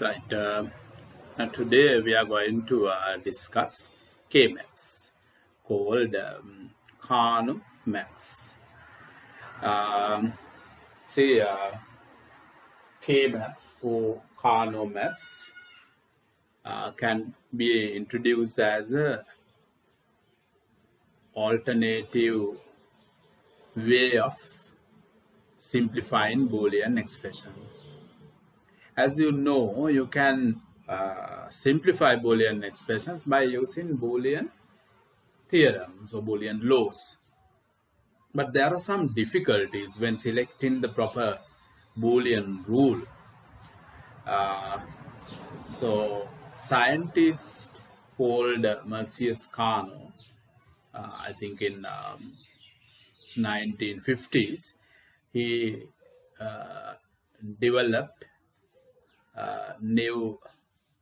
Right. And today we are going to discuss K-maps called Kano maps. Um, see, K-maps or Kano maps can be introduced as a alternative way of simplifying Boolean expressions. As you know, you can simplify Boolean expressions by using Boolean theorems or Boolean laws. But there are some difficulties when selecting the proper Boolean rule. So, scientist called Mercius Kano, I think in 1950s, he developed new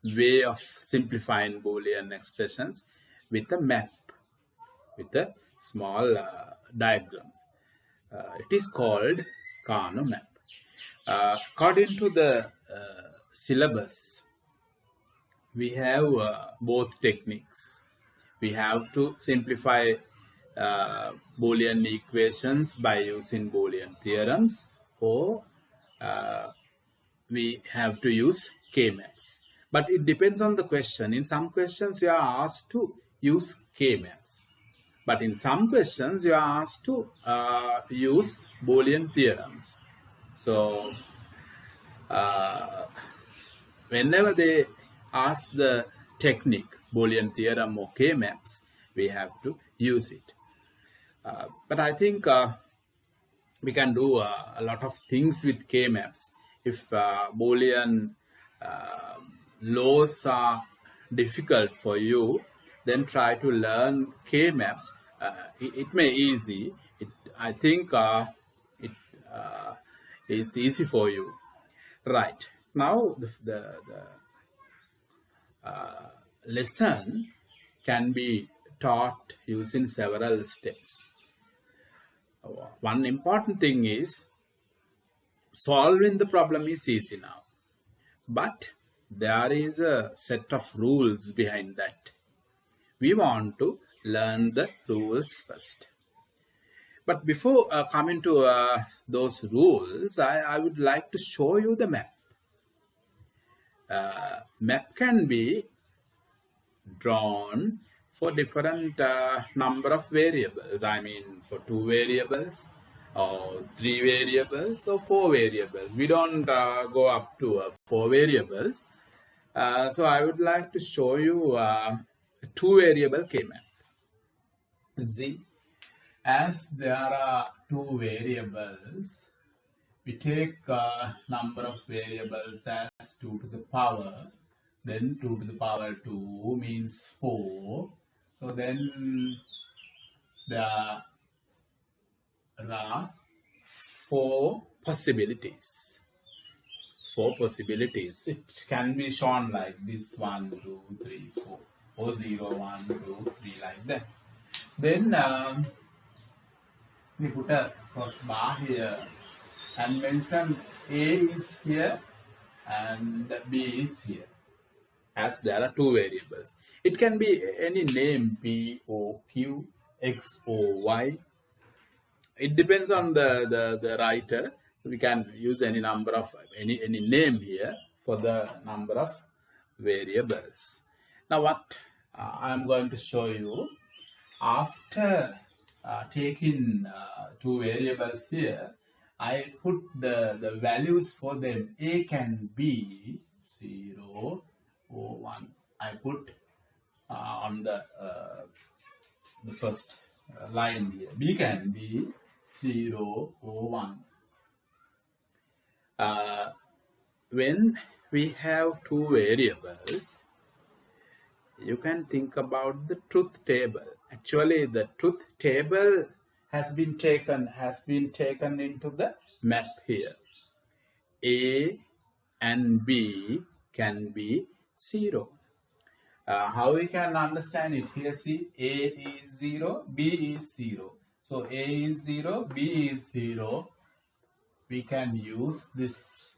way of simplifying Boolean expressions with a map, with a small diagram. It is called Kano map. According to the syllabus, we have both techniques. We have to simplify Boolean equations by using Boolean theorems, or we have to use K-maps. But it depends on the question. In some questions, you are asked to use K-maps. But in some questions, you are asked to use Boolean theorems. So, whenever they ask the technique, Boolean theorem or K-maps, we have to use it. But I think we can do a lot of things with K-maps. If Boolean laws are difficult for you, then try to learn K-maps. It may easy. I think it is easy for you. Right. Now the lesson can be taught using several steps. One important thing is solving the problem is easy now, but there is a set of rules behind that. We want to learn the rules first. But before coming to those rules, I would like to show you the map. Map can be drawn for different number of variables. I mean, for 2 variables, or 3 variables, or 4 variables. We don't go up to 4 variables. So I would like to show you a 2 variable K-map. Z. As there are 2 variables, we take number of variables as 2 to the power. Then 2 to the power 2 means 4. So then there are 4 possibilities. 4 possibilities. It can be shown like this: 1, 2, 3, 4, or 0, 1, 2, 3, like that. Then we put a crossbar here and mention A is here and B is here, as there are 2 variables. It can be any name, P, O, Q, X, O, Y. It depends on the writer. We can use any number of any name here for the number of variables. Now what I am going to show you, after taking 2 variables here, I put the values for them. A can be 0 or 1. I put on the first line here. B can be 0 or 1. When we have 2 variables, you can think about the truth table. Actually, the truth table has been taken into the map here. A and B can be 0. How we can understand it? Here, see, A is 0, B is 0. So A is 0, B is 0. We can use this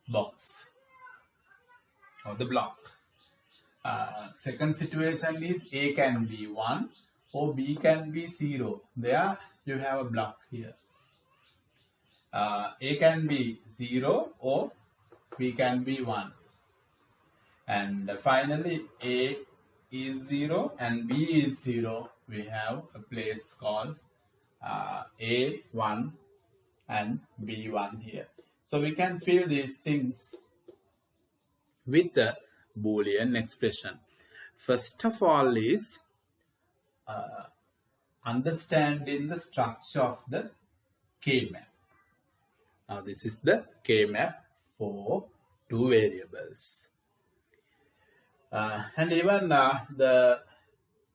box. or the block. Second situation is A can be 1 or B can be 0. There you have a block here. A can be 0 or B can be 1. And finally A is 0 and B is 0. We have a place called A1 and B1 here. So we can fill these things with the Boolean expression. First of all is understanding the structure of the K-map. Now this is the K-map for two variables. And even the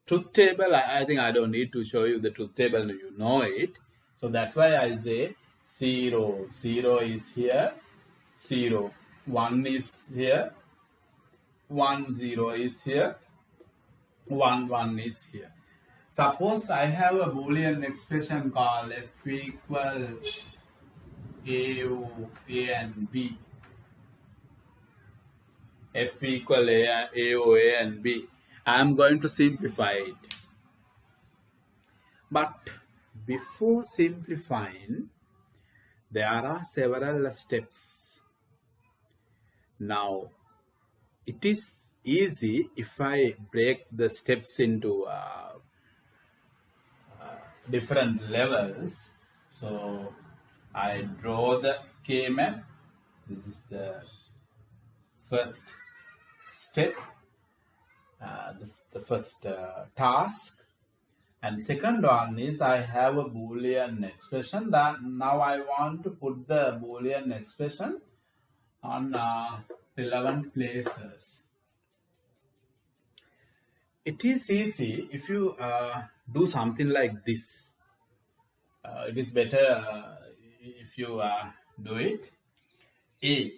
truth table, I think I don't need to show you the truth table, you know it. So that's why I say 0, 0 is here, 0, 1 is here, 1, 0 is here, 1, 1 is here. Suppose I have a Boolean expression called f equal A and B. F equal A and B. I am going to simplify it. But before simplifying, there are several steps. Now, it is easy if I break the steps into different levels. So, I draw the K-map. This is the first step, the first task. And second one is I have a Boolean expression that now I want to put the Boolean expression on relevant places. It is easy if you do something like this. It is better if you do it. A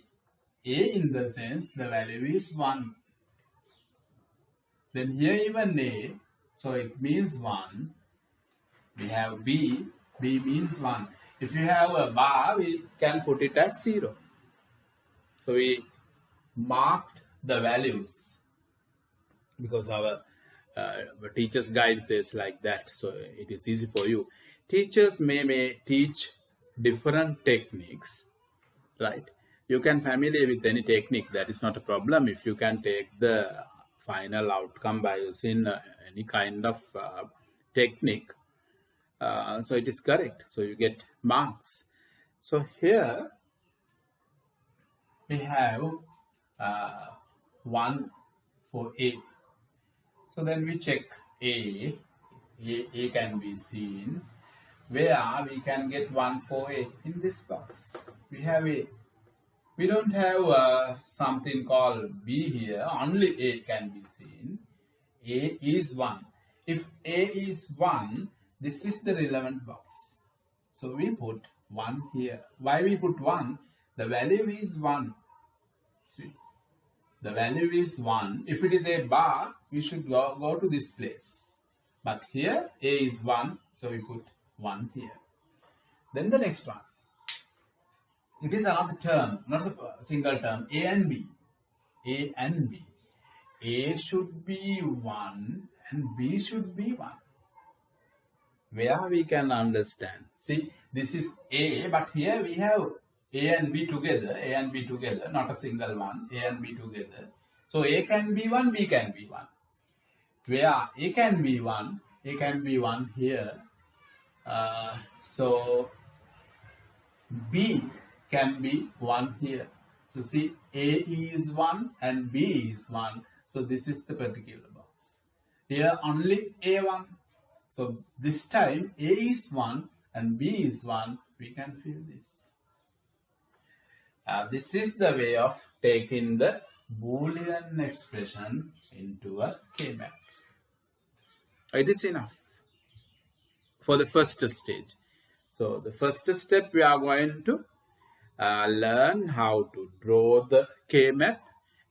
in the sense the value is 1. Then here even A, so it means 1. We have B means 1. If you have a bar, we can put it as 0. So we marked the values because our teacher's guide says like that. So it is easy for you. Teachers may teach different techniques, right? You can familiar with any technique, that is not a problem if you can take the final outcome by using any kind of technique. So it is correct. So you get marks. So here we have 1 for A. So then we check A can be seen. Where we can get 1 for A in this box. We have A. We don't have something called B here. Only A can be seen. A is 1. If A is 1, this is the relevant box. So we put 1 here. Why we put 1? The value is 1. See, the value is 1. If it is a bar, we should go to this place. But here A is 1, so we put 1 here. Then the next one. It is another term, not a single term. A and B. A and B. A should be 1 and B should be 1. Where we can understand. See, this is A, but here we have A and B together. A and B together, not a single one. A and B together. So A can be 1, B can be 1. Where A can be 1, A can be 1 here. So B can be 1 here. So see, A is 1 and B is 1. So this is the particular box. Here only A1. So this time A is 1 and B is 1. We can fill this. This is the way of taking the Boolean expression into a K-map. It is enough for the first stage. So the first step we are going to learn how to draw the K-map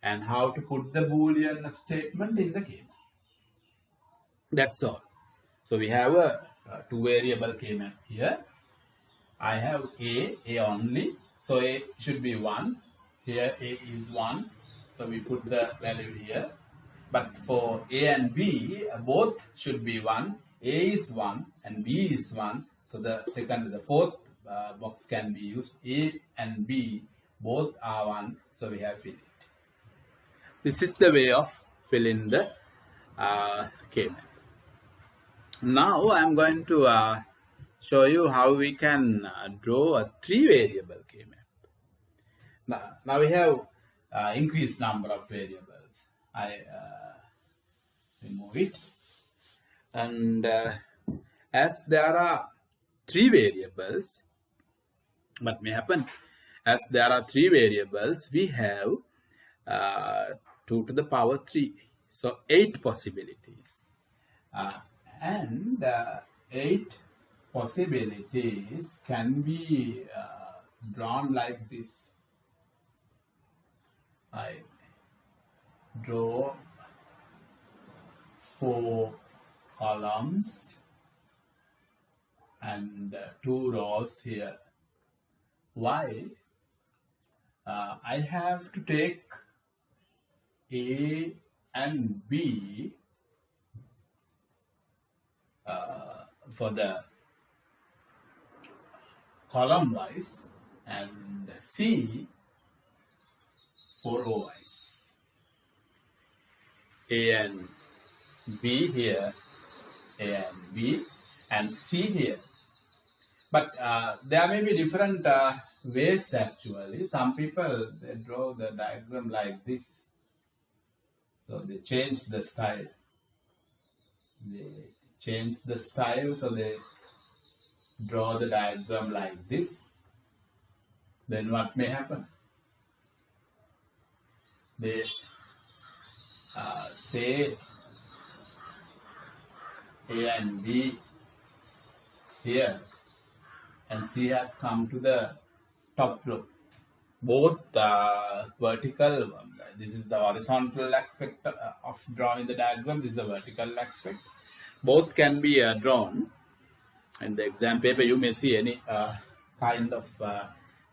and how to put the Boolean statement in the K-map. That's all. So we have a two variable K-map here. I have A only. So A should be 1. Here A is 1. So we put the value here. But for A and B, both should be 1. A is 1 and B is 1. So the fourth box can be used. A and B both are 1. So we have filled it. This is the way of filling the K-map. Now I am going to show you how we can draw a 3-variable K-map. Now we have increased number of variables. I remove it, and as there are 3 variables, what may happen? As there are 3 variables, we have 2 to the power 3, so 8 possibilities, and 8 possibilities can be drawn like this. I draw 4 columns and 2 rows here. Why? I have to take A and B for the column wise and C for row wise. A and B here, A and B, and C here. But there may be different ways actually. Some people, they draw the diagram like this. So they change the style. So they draw the diagram like this. Then what may happen? They say A and B here, and C has come to the top row. Both vertical, this is the horizontal aspect of drawing the diagram, this is the vertical aspect. Both can be drawn. In the exam paper, you may see any kind of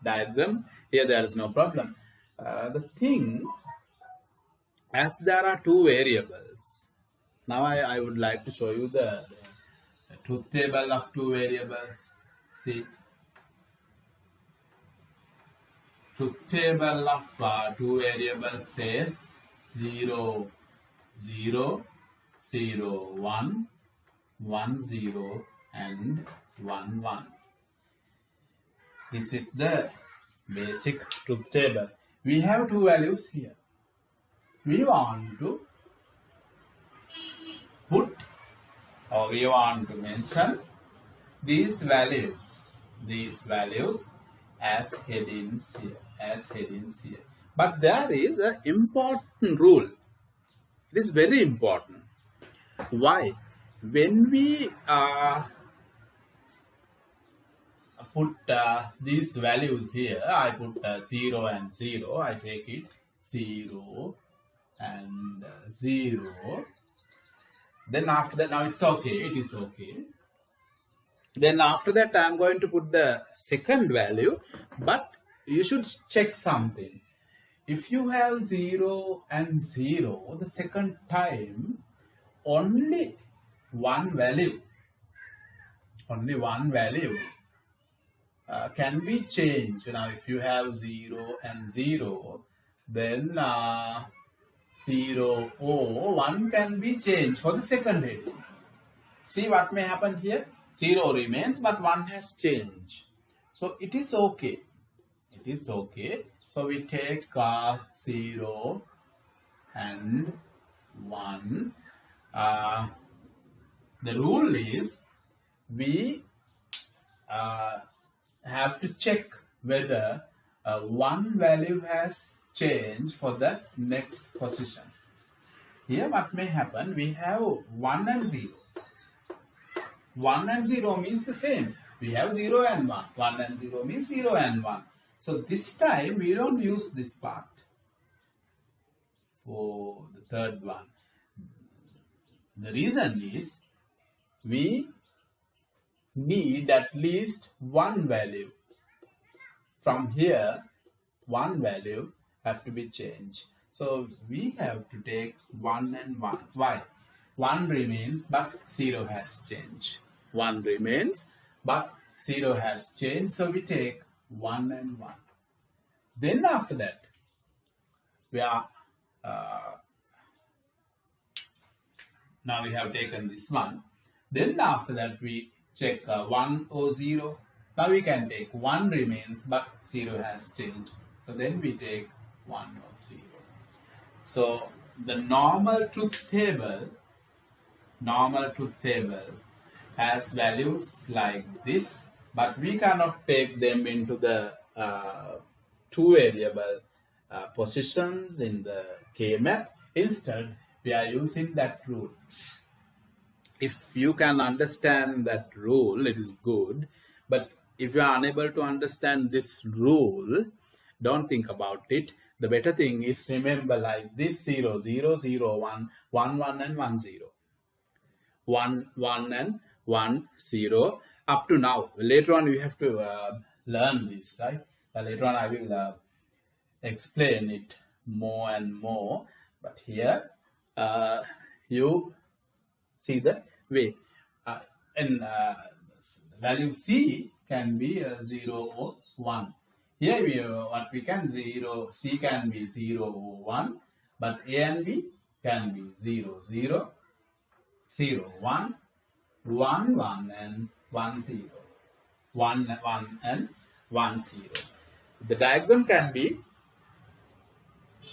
diagram. Here there is no problem. The thing, as there are 2 variables, now I would like to show you the truth table of 2 variables. See, truth table of 2 variables says 0, 0, 0, 1, 1, 0, and 1, 1. This is the basic truth table. We have 2 values here. We want to put, or we want to mention these values as headings here. But there is an important rule. It is very important. Why? When we put these values here, I put 0 and 0, I take it 0 and 0. Then after that, now it's okay, it is okay. Then after that, I am going to put the second value, but you should check something. If you have 0 and 0, the second time, only one value can be changed. Now, if you have 0 and 0, then 0, 1 can be changed for the second heading. See what may happen here? 0 remains, but 1 has changed. So it is okay. So we take 0 and 1. The rule is we have to check whether one value has changed for the next position. Here what may happen, we have 1 and 0. 1 and 0 means the same. We have 0 and 1. 1 and 0 means 0 and 1. So this time we don't use this part for the third one. The reason is we need at least one value. From here, one value have to be changed. So we have to take 1 and 1. Why? 1 remains but 0 has changed. 1 remains but 0 has changed. So we take 1 and 1. Then after that, we are now we have taken this one. Then after that we check 1 or 0. Now we can take 1 remains but 0 has changed. So then we take 1 or 0. So the normal truth table has values like this, but we cannot take them into the two variable positions in the K-map. Instead, we are using that rule. If you can understand that rule, it is good. But if you are unable to understand this rule, don't think about it. The better thing is remember like this 0, 0, 0, 1, 1, 1 and 1, 0. 1, 1 and 1, 0. Up to now. Later on you have to learn this, right? Later on I will explain it more and more. But here you see the way. And value C can be 0 or 1. Here what we can 0, C can be 0 or 1, but A and B can be 0, 0, 0, 1, 1, 1 and 1, 0. 1, 1 and 1, 0. The diagram can be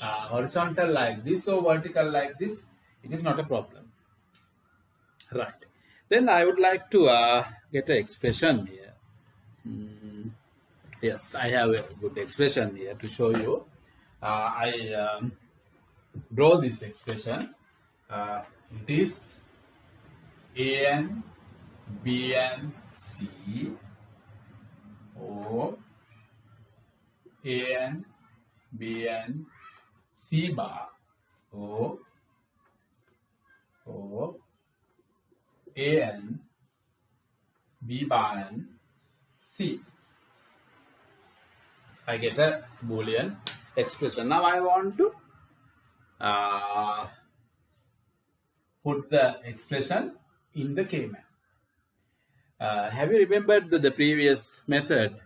horizontal like this or vertical like this. It is not a problem. Right. Then I would like to get an expression here. Yes, I have a good expression here to show you. I draw this expression. It is A and B and C, or A and B and C bar, or A and B bar and C. I get a Boolean expression. Now I want to put the expression in the K-map. Have you remembered the previous method?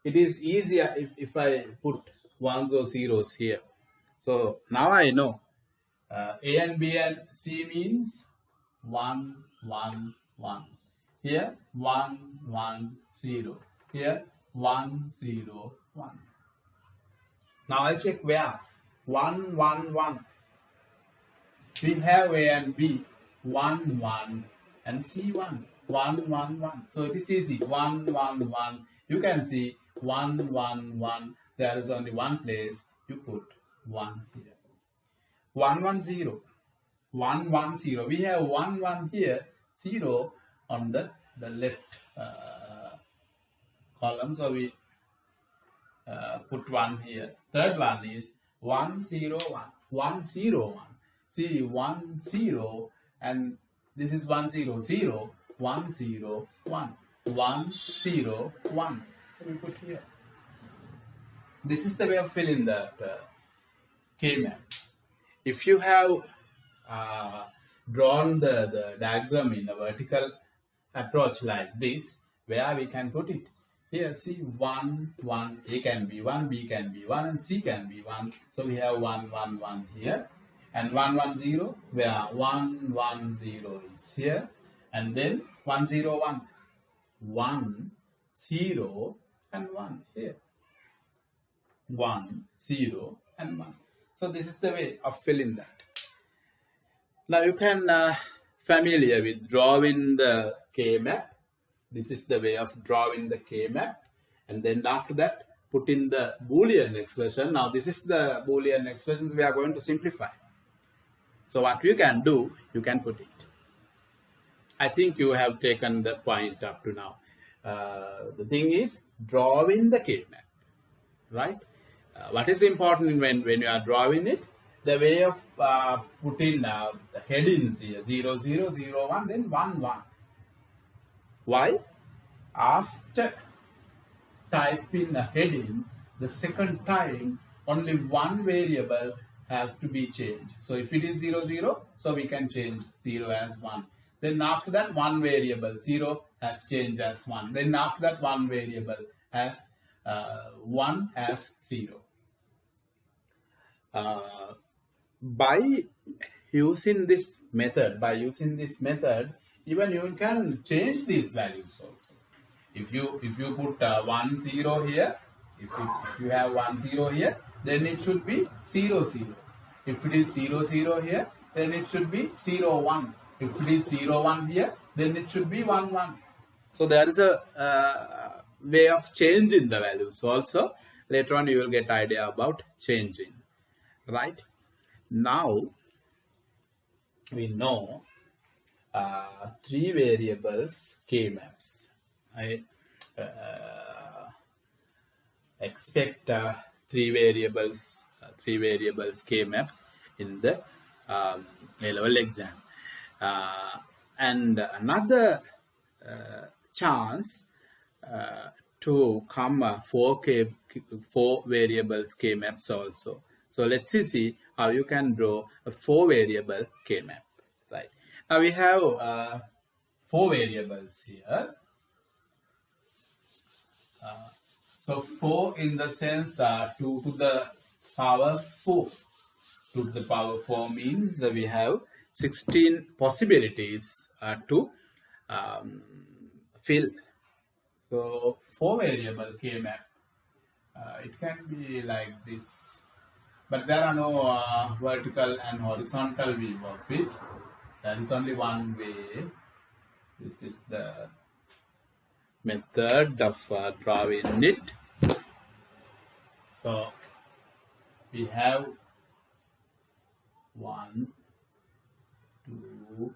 It is easier if I put ones or zeros here. So now I know A and B and C means 1, 1, 1. Here 1, 1, 0. Here 1, 0, 1. Now I check where 1, 1, 1. We have A and B, 1, 1 and C 1, 1, 1, 1. So it is easy, 1, 1, 1. You can see 1, 1, 1. There is only one place, you put 1 here. 1, 1, 0. 1, 1, 0. We have 1, 1 here, 0 on the left column. So we put 1 here. Third one is 1, 0, 1. 1, 0, 1. See 1, 0 and this is 1, 0, 0. 1, 0, 1. 1, 0, 1. So we put here. This is the way of filling that K-map. If you have drawn the diagram in a vertical approach like this, where we can put it? Here, see 1, 1, A can be 1, B can be 1, and C can be 1. So we have 1, 1, 1 here. And 1, 1, 0, where 1, 1, 0 is here. And then 1, 0, 1. 1, 0, and 1 here. 1, 0, and 1. So this is the way of filling that. Now you can familiar with drawing the K-map. This is the way of drawing the K-map. And then after that, put in the Boolean expression. Now this is the Boolean expressions we are going to simplify. So what you can do, you can put it. I think you have taken the point up to now. The thing is drawing the K-map, right? What is important when you are drawing it? The way of putting the headings here, 0, 0, 0, 1, then 1, 1. Why? After typing a heading, the second time, only one variable have to be changed. So if it is 0, 0, so we can change 0 as 1. Then after that, one variable 0 has changed as 1. Then after that, one variable as 1 as 0. By using this method, even you can change these values also. If you put 1 0 here, if you have 1 0 here, then it should be 0 0. If it is 0 0 here, then it should be 0 1. If it is 0 1 here, then it should be 1 1. So there is a way of changing the values also. Later on you will get idea about changing. Right? Now we know 3 variables K-maps. I expect 3 variables K-maps in the A-level exam. And another chance to come 4 variables K-maps also. So let's see how you can draw a 4 variable K-map. Right. Now we have 4 variables here. So 4 in the sense 2 to the power 4. 2 to the power 4 means we have 16 possibilities to fill. So 4 variable K-map. It can be like this. But there are no vertical and horizontal view of it. There is only one way. This is the method of drawing it. So we have 1, 2,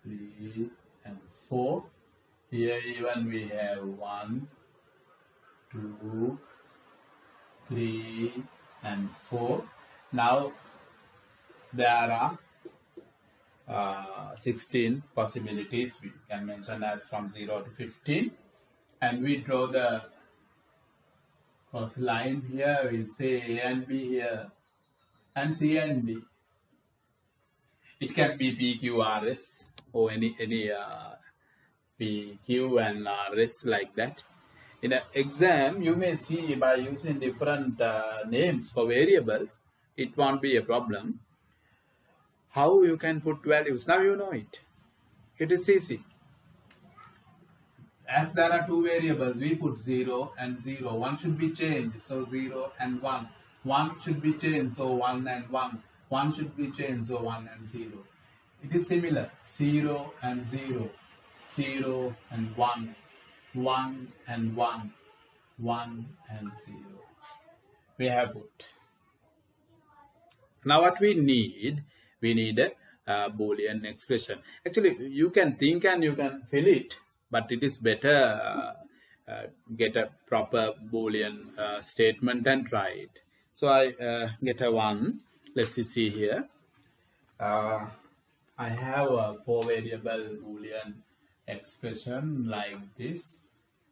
3, and 4. Here even we have 1, 2, 3, and 4. Now there are 16 possibilities we can mention as from 0 to 15, and we draw the cross line here. We say A and B here, and C and D. It can be P, Q, R, S, or any P, Q, and R, S like that. In an exam, you may see by using different names for variables, it won't be a problem. How you can put values? Now you know it. It is easy. As there are 2 variables, we put 0 and 0. One should be changed, so 0 and 1. 1 should be changed, so 1 and 1. 1 should be changed, so 1 and 0. It is similar. 0 and 0. 0 and 1. 1 and 1, 1 and 0. We have put. Now what we need a Boolean expression. Actually, you can think and you can fill it, but it is better get a proper Boolean statement and try it. So I get a 1. Let's see here. I have a 4 variable Boolean expression like this.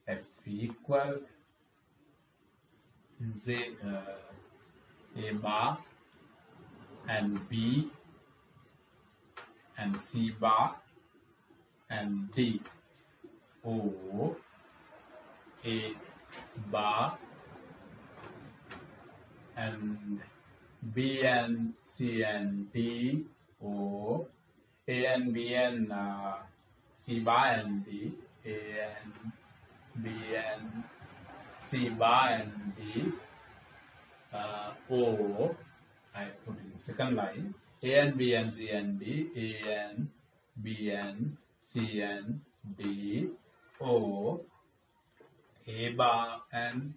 F equal Z A bar and B and C bar and D, O A bar and B and C and D, O A and B and C bar and D, A and B and C bar and D, O, I put in the second line, A and B and C and D, A and B and C and D, O, A bar and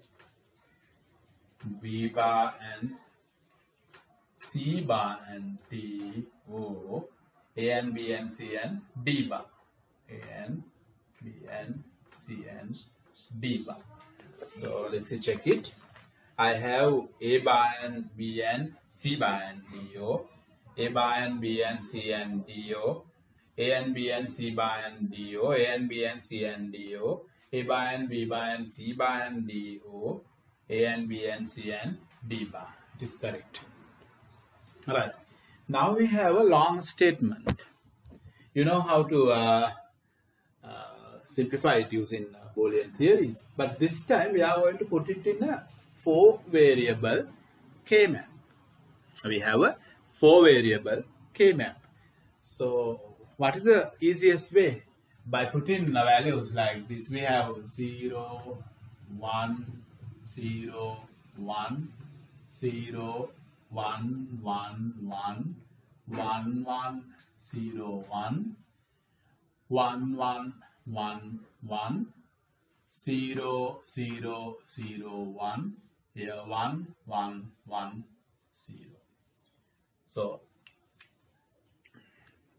B bar and C bar and D, O, A and B and C and D bar, A and B and C and D bar. So let's check it. I have A bar and B and C bar and D, O, A bar and B and C and D, O, A and B and C bar and D, O, A and B and C and D, O, A bar and B bar and C bar and D, O, A and B and C and D bar. It is correct. Right. Now we have a long statement. You know how to simplify it using Boolean theories. But this time we are going to put it in a 4-variable K-map. We have a 4-variable K-map. So what is the easiest way? By putting values like this, we have 0, 1, 0, 1, 0, 1, 1, 1, 1, 1, 0, 1, 1, 1, 1, 1, 0, 0, 0, 1, here 1, 1, 1, 0. So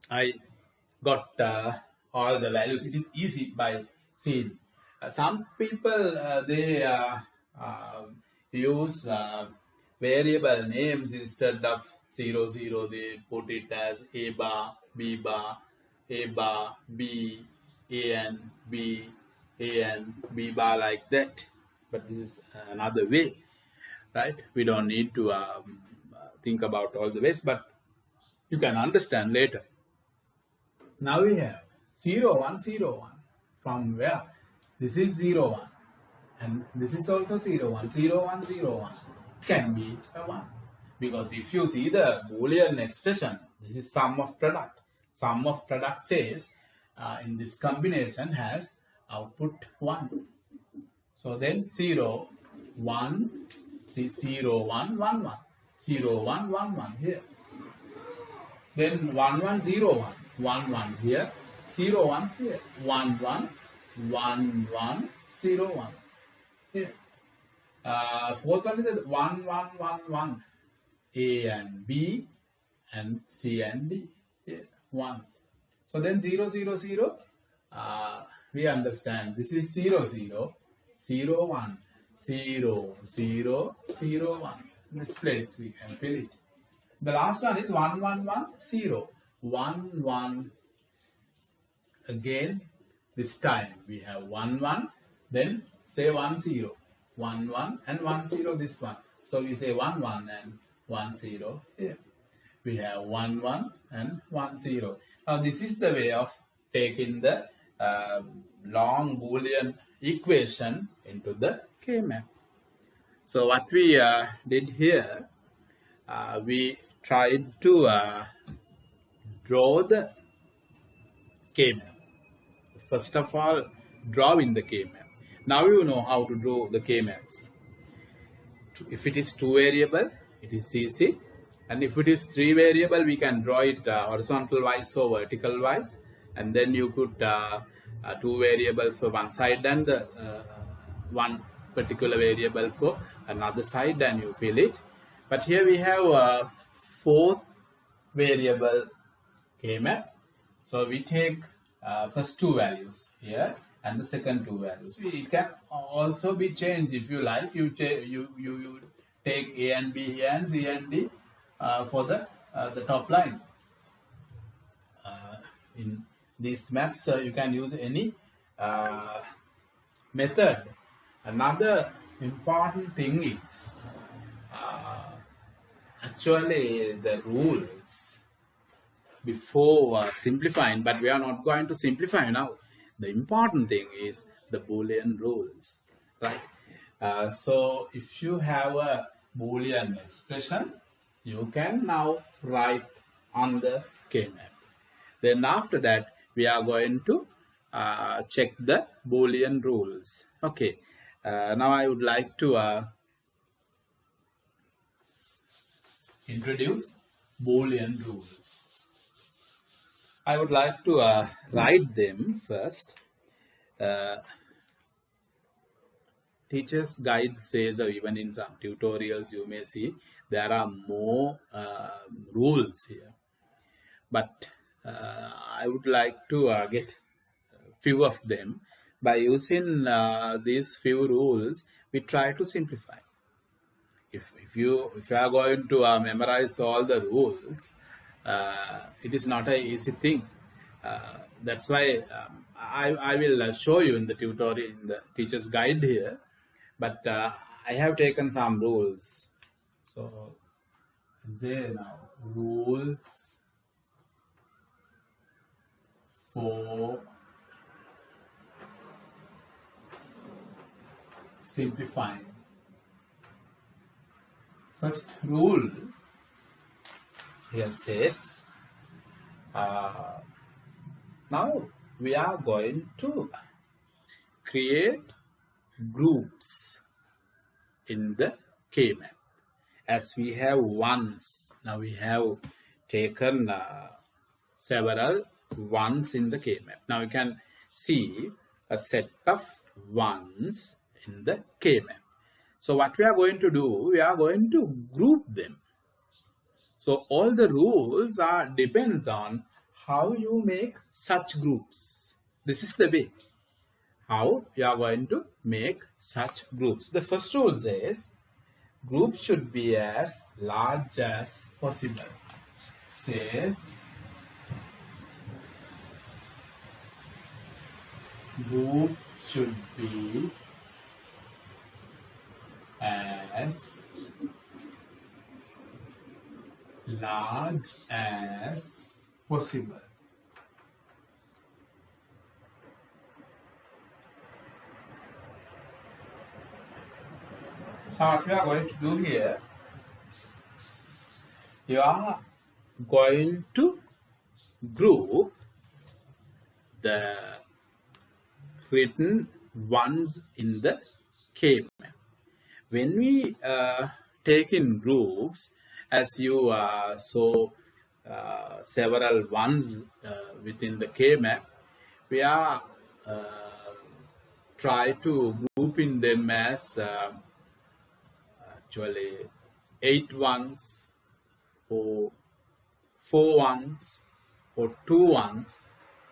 I got all the values. It is easy by seeing. Some people they use variable names instead of 0, 0. They put it as A bar, B bar, A bar, B, AN, B, AN, B bar, like that. But this is another way, right? We don't need to think about all the ways, but you can understand later. Now we have 0, 1, 0, 1. From where? This is 0, 1. And this is also 0, 1. 0, 1, 0, 1. Can be a 1. Because if you see the Boolean expression, this is sum of product. Sum of product says in this combination has output 1. So then 0, 1, 0, 1, 1, 1. 0, 1, 1, 1 here. Then 1, 1, 0, 1. 1, 1 here. 0, 1 here. 1, 1, 1, 1, 0, 1 here. Fourth one is 1, 1, 1, 1. A and B and C and D. Here. 1. So then 0, 0, 0. We understand this is 0, 0, 0, 1, 0, 0, 0, 1. In this place we can fill it. The last one is 1, 1, 1, 0. 1, 1. Again, this time we have 1, 1. Then say 1, 0. 1, 1 and 1, 0 this one. So we say 1, 1 and 1, 0 here. We have 1, 1 and 1, 0. Now this is the way of taking the long Boolean equation into the K-map. So what we did here, we tried to draw the K-map. First of all, drawing the K-map. Now you know how to draw the K-maps. If it is 2-variable, it is CC. And if it is 3-variable, we can draw it horizontal wise or vertical wise. And then you put 2 variables for one side and one particular variable for another side, and you fill it. But here we have a 4-variable K-map. So we take first 2 values here and the second 2 values. It can also be changed if you like. You take A and B here and C and D for the top line. In these maps, you can use any method. Another important thing is actually the rules before simplifying, but we are not going to simplify now. The important thing is the Boolean rules, right? So if you have a Boolean expression, you can now write on the K-map. Then after that, we are going to check the Boolean rules. Okay. Now I would like to introduce Boolean rules. I would like to write them first. Teacher's guide says, or even in some tutorials you may see, there are more rules here. But I would like to get few of them. By using these few rules, we try to simplify. If you are going to memorize all the rules, it is not an easy thing. That's why I will show you in the tutorial, in the teacher's guide here. But I have taken some rules. So Say now rules for simplifying. First rule here says now we are going to create groups in the K-map. As we have ones, now we have taken several ones in the K-map. Now you can see a set of ones in the K-map. So what we are going to do, we are going to group them. So all the rules depends on how you make such groups. This is the way how you are going to make such groups. The first rule says group should be as large as possible. Says group should be as large as possible. Now what we are going to do here, you are going to group the written ones in the K-map. When we take in groups, as you saw several ones within the K-map, we are try to group in them as actually 8 ones or 4 ones or 2 ones.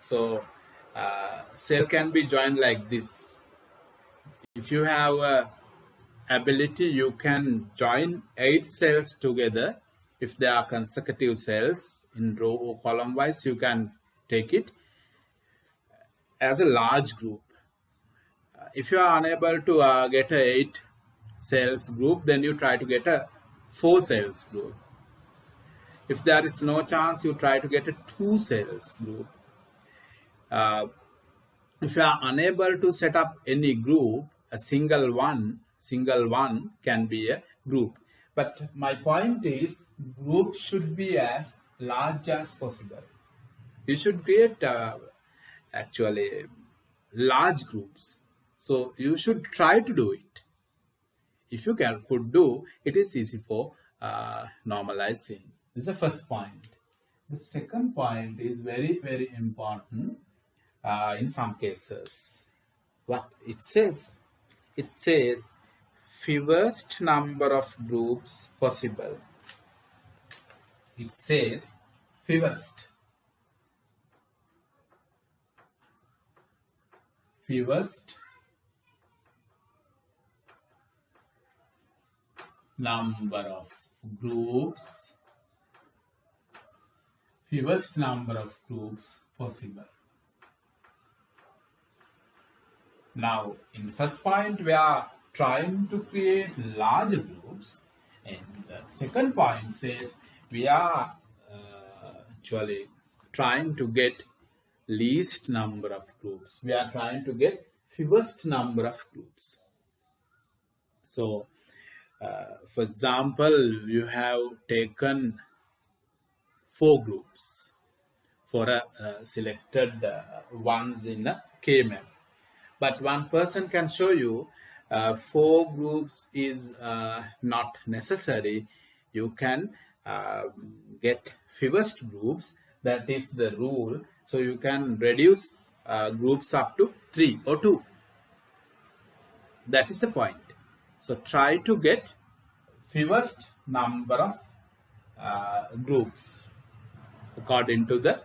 So cell can be joined like this. If you have ability, you can join 8 cells together. If they are consecutive cells in row or column wise, you can take it as a large group. If you are unable to get a 8 cells group, then you try to get a 4 cells group. If there is no chance, you try to get a 2 cells group. If you are unable to set up any group, a single one can be a group. But my point is, group should be as large as possible. You should create actually large groups. So you should try to do it. If you could do, it is easy for normalizing. This is the first point. The second point is very, very important in some cases. What it says? It says fewest number of groups possible. It says fewest number of groups possible. Now in first point we are trying to create large groups, and the second point says we are actually trying to get least number of groups. We are trying to get fewest number of groups. So for example, you have taken 4 groups for a selected ones in a K-map. But one person can show you 4 groups is not necessary. You can get fewest groups. That is the rule. So you can reduce groups up to 3 or 2. That is the point. So try to get fewest number of groups according to the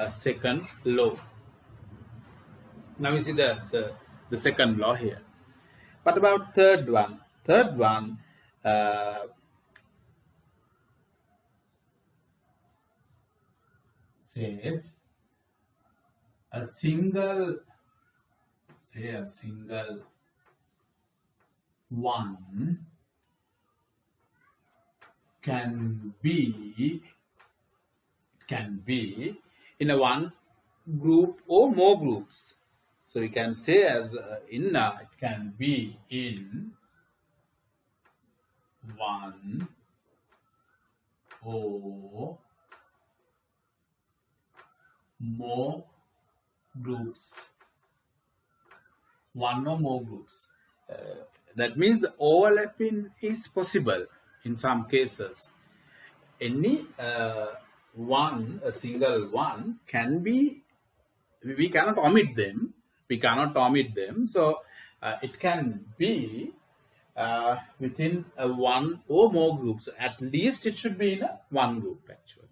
second law. Now we see the second law here. What about third one? Third one says a single one can be in a one group or more groups. So we can say as it can be in one or more groups. One or more groups. That means overlapping is possible in some cases. Any a single one can be, we cannot omit them. So it can be within one or more groups. At least it should be in a one group actually.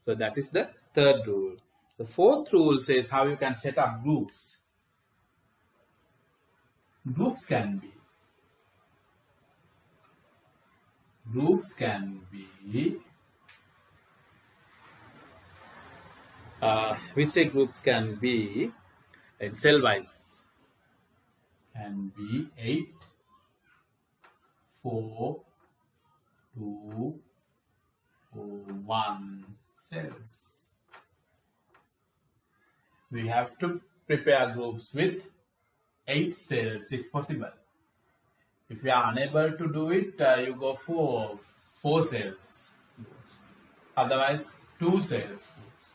So that is the third rule. The fourth rule says how you can set up groups. Groups can be we say groups can be in cell wise, can be 8, 4, 2, 1 cells. We have to prepare groups with 8 cells if possible. If you are unable to do it, you go for 4 cells groups. Otherwise 2 cells groups.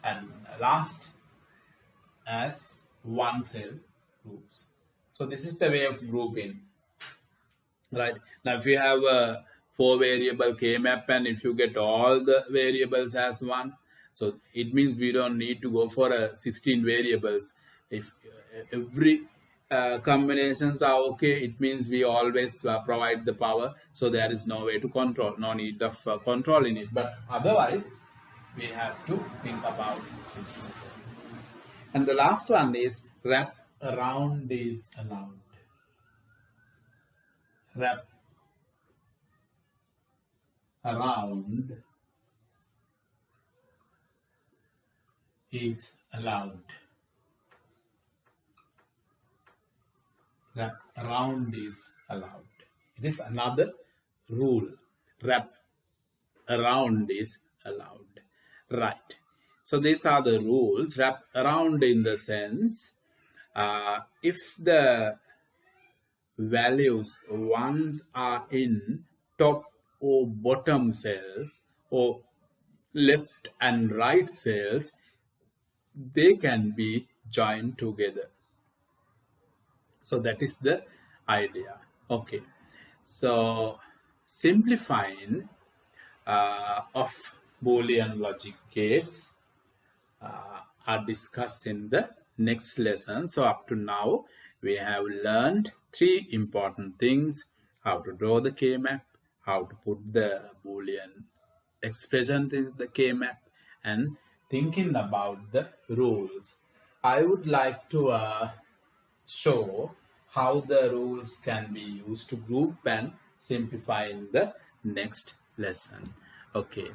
And last as 1 cell groups. So this is the way of grouping. Right. Now if you have a 4 variable K-map and if you get all the variables as 1, so it means we don't need to go for 16 variables. If every combinations are okay, it means we always provide the power, so there is no way to control, no need of control in it. But otherwise we have to think about this. And the last one is wrap around is allowed. Wrap around is allowed. Wrap around is allowed. It is another rule. Wrap around is allowed. Right. So these are the rules. Wrap around in the sense, if the values ones are in top or bottom cells or left and right cells, they can be joined together. So that is the idea. Okay. So simplifying of Boolean logic gates are discussed in the next lesson. So up to now we have learned 3 important things: how to draw the K-map, how to put the Boolean expression in the K-map, and thinking about the rules. I would like to show how the rules can be used to group and simplify in the next lesson. Okay.